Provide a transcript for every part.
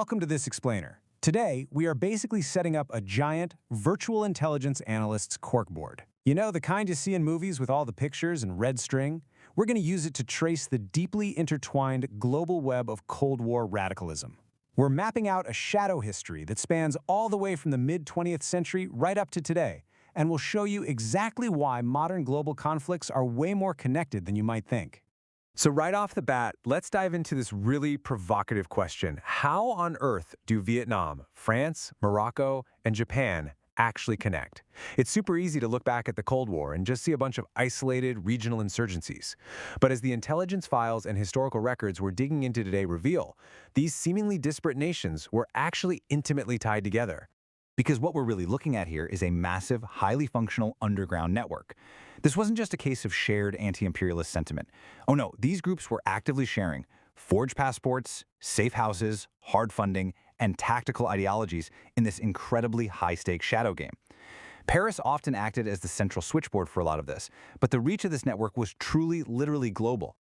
Welcome to this explainer. Today, we are basically setting up a giant virtual intelligence analyst's corkboard. You know, the kind you see in movies with all the pictures and red string? We're going to use it to trace the deeply intertwined global web of Cold War radicalism. We're mapping out a shadow history that spans all the way from the mid-20th century right up to today, and we'll show you exactly why modern global conflicts are way more connected than you might think. So right off the bat, let's dive into this really provocative question. How on earth do Vietnam, France, Morocco, and Japan actually connect? It's super easy to look back at the Cold War and just see a bunch of isolated regional insurgencies. But as the intelligence files and historical records we're digging into today reveal, these seemingly disparate nations were actually intimately tied together. Because what we're really looking at here is a massive, highly functional underground network. This wasn't just a case of shared anti-imperialist sentiment. Oh no, these groups were actively sharing forged passports, safe houses, hard funding, and tactical ideologies in this incredibly high-stakes shadow game. Paris often acted as the central switchboard for a lot of this, but the reach of this network was truly, literally global.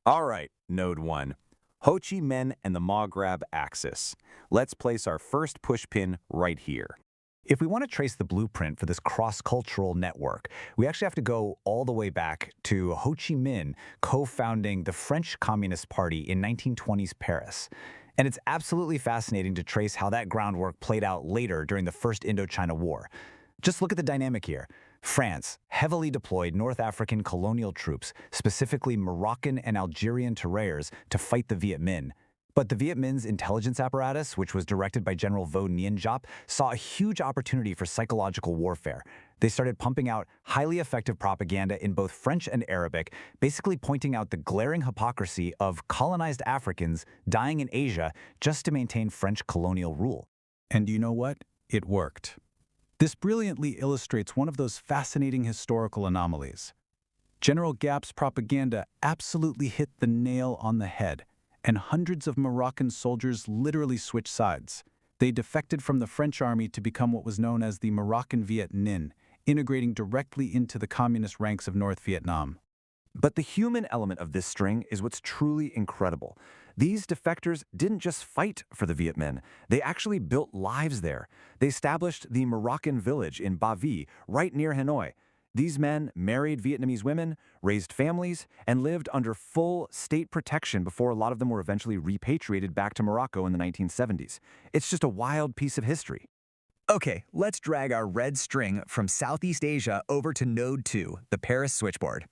All right, Node 1. Ho Chi Minh and the Maghreb axis. Let's place our first pushpin right here. If we want to trace the blueprint for this cross-cultural network, we actually have to go all the way back to Ho Chi Minh co-founding the French Communist Party in 1920s Paris. And it's absolutely fascinating to trace how that groundwork played out later during the First Indochina War. Just look at the dynamic here. France heavily deployed North African colonial troops, specifically Moroccan and Algerian tirailleurs, to fight the Viet Minh. But the Viet Minh's intelligence apparatus, which was directed by General Vo Nguyen Giap, saw a huge opportunity for psychological warfare. They started pumping out highly effective propaganda in both French and Arabic, basically pointing out the glaring hypocrisy of colonized Africans dying in Asia just to maintain French colonial rule. And you know what? It worked. This brilliantly illustrates one of those fascinating historical anomalies. General Giap's propaganda absolutely hit the nail on the head, and hundreds of Moroccan soldiers literally switched sides. They defected from the French army to become what was known as the Moroccan Viet Minh, integrating directly into the communist ranks of North Vietnam. But the human element of this string is what's truly incredible. These defectors didn't just fight for the Viet Minh, they actually built lives there. They established the Moroccan village in Ba Vi, right near Hanoi. These men married Vietnamese women, raised families, and lived under full state protection before a lot of them were eventually repatriated back to Morocco in the 1970s. It's just a wild piece of history. Okay, let's drag our red string from Southeast Asia over to Node 2, the Paris Switchboard.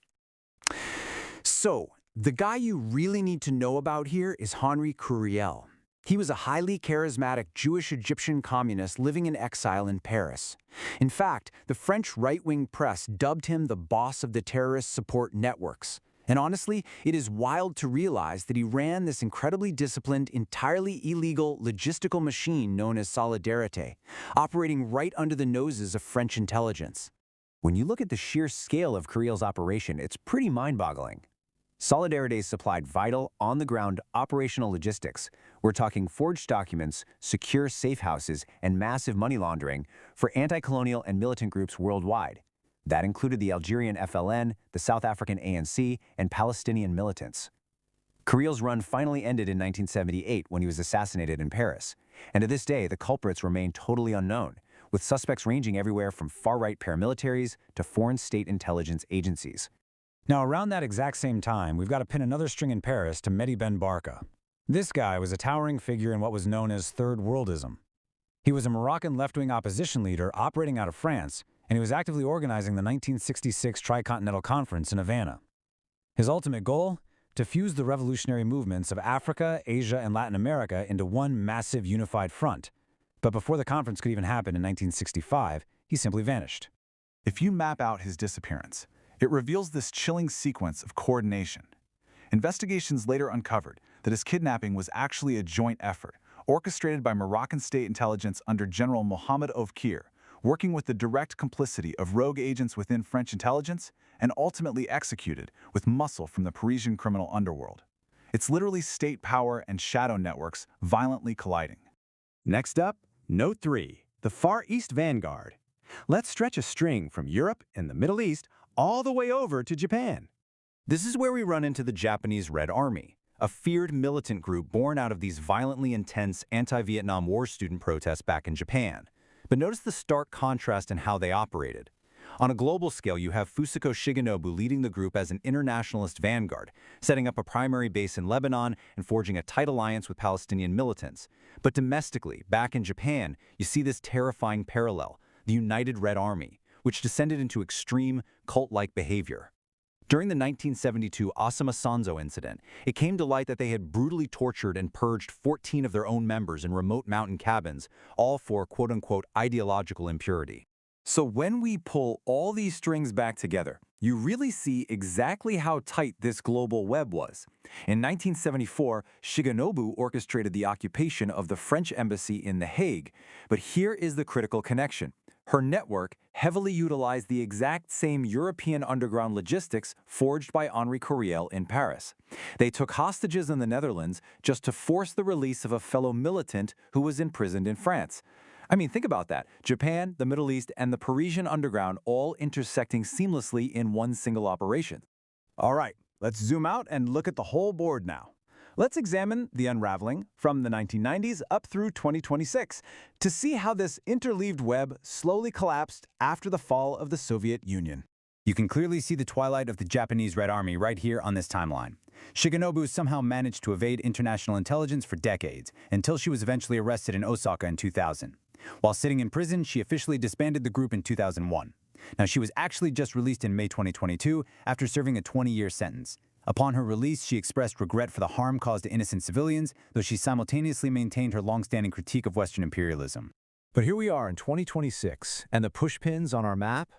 So, the guy you really need to know about here is Henri Curiel. He was a highly charismatic Jewish-Egyptian communist living in exile in Paris. In fact, the French right-wing press dubbed him the boss of the terrorist support networks. And honestly, it is wild to realize that he ran this incredibly disciplined, entirely illegal logistical machine known as Solidarité, operating right under the noses of French intelligence. When you look at the sheer scale of Curiel's operation, it's pretty mind-boggling. Solidarité supplied vital, on-the-ground operational logistics. We're talking forged documents, secure safe houses, and massive money laundering for anti-colonial and militant groups worldwide. That included the Algerian FLN, the South African ANC, and Palestinian militants. Curiel's run finally ended in 1978 when he was assassinated in Paris. And to this day, the culprits remain totally unknown, with suspects ranging everywhere from far-right paramilitaries to foreign state intelligence agencies. Now, around that exact same time, we've got to pin another string in Paris to Mehdi Ben Barka. This guy was a towering figure in what was known as Third Worldism. He was a Moroccan left-wing opposition leader operating out of France, and he was actively organizing the 1966 Tricontinental Conference in Havana. His ultimate goal? To fuse the revolutionary movements of Africa, Asia, and Latin America into one massive unified front. But before the conference could even happen in 1965, he simply vanished. If you map out his disappearance, it reveals this chilling sequence of coordination. Investigations later uncovered that his kidnapping was actually a joint effort, orchestrated by Moroccan state intelligence under General Mohamed Oufkir, working with the direct complicity of rogue agents within French intelligence, and ultimately executed with muscle from the Parisian criminal underworld. It's literally state power and shadow networks violently colliding. Next up, Note 3, the Far East Vanguard. Let's stretch a string from Europe and the Middle East all the way over to Japan. This is where we run into the Japanese Red Army, a feared militant group born out of these violently intense anti-Vietnam War student protests back in Japan. But notice the stark contrast in how they operated. On a global scale, you have Fusiko Shigenobu leading the group as an internationalist vanguard, setting up a primary base in Lebanon and forging a tight alliance with Palestinian militants. But domestically, back in Japan, you see this terrifying parallel, the United Red Army, which descended into extreme, cult-like behavior. During the 1972 Asama Sanzo incident, it came to light that they had brutally tortured and purged 14 of their own members in remote mountain cabins, all for quote-unquote ideological impurity. So when we pull all these strings back together, you really see exactly how tight this global web was. In 1974, Shigenobu orchestrated the occupation of the French embassy in The Hague. But here is the critical connection. Her network heavily utilized the exact same European underground logistics forged by Henri Curiel in Paris. They took hostages in the Netherlands just to force the release of a fellow militant who was imprisoned in France. I mean, think about that. Japan, the Middle East, and the Parisian underground all intersecting seamlessly in one single operation. All right, let's zoom out and look at the whole board now. Let's examine the unraveling from the 1990s up through 2026 to see how this interleaved web slowly collapsed after the fall of the Soviet Union. You can clearly see the twilight of the Japanese Red Army right here on this timeline. Shigenobu somehow managed to evade international intelligence for decades, until she was eventually arrested in Osaka in 2000. While sitting in prison, she officially disbanded the group in 2001. Now, she was actually just released in May 2022 after serving a 20-year sentence. Upon her release, she expressed regret for the harm caused to innocent civilians, though she simultaneously maintained her long-standing critique of Western imperialism. But here we are in 2026, and the pushpins on our map,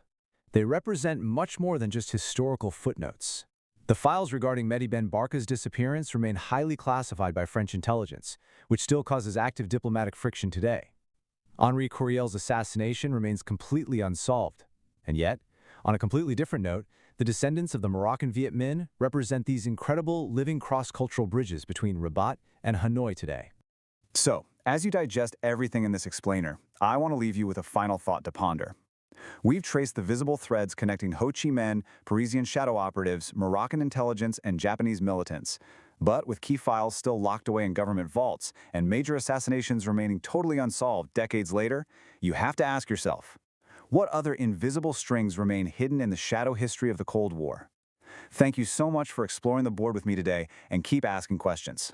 they represent much more than just historical footnotes. The files regarding Mehdi Ben Barka's disappearance remain highly classified by French intelligence, which still causes active diplomatic friction today. Henri Curiel's assassination remains completely unsolved. And yet, on a completely different note, the descendants of the Moroccan Viet Minh represent these incredible living cross-cultural bridges between Rabat and Hanoi today. So, as you digest everything in this explainer, I want to leave you with a final thought to ponder. We've traced the visible threads connecting Ho Chi Minh, Parisian shadow operatives, Moroccan intelligence, and Japanese militants. But with key files still locked away in government vaults and major assassinations remaining totally unsolved decades later, you have to ask yourself, what other invisible strings remain hidden in the shadow history of the Cold War? Thank you so much for exploring the board with me today, and keep asking questions.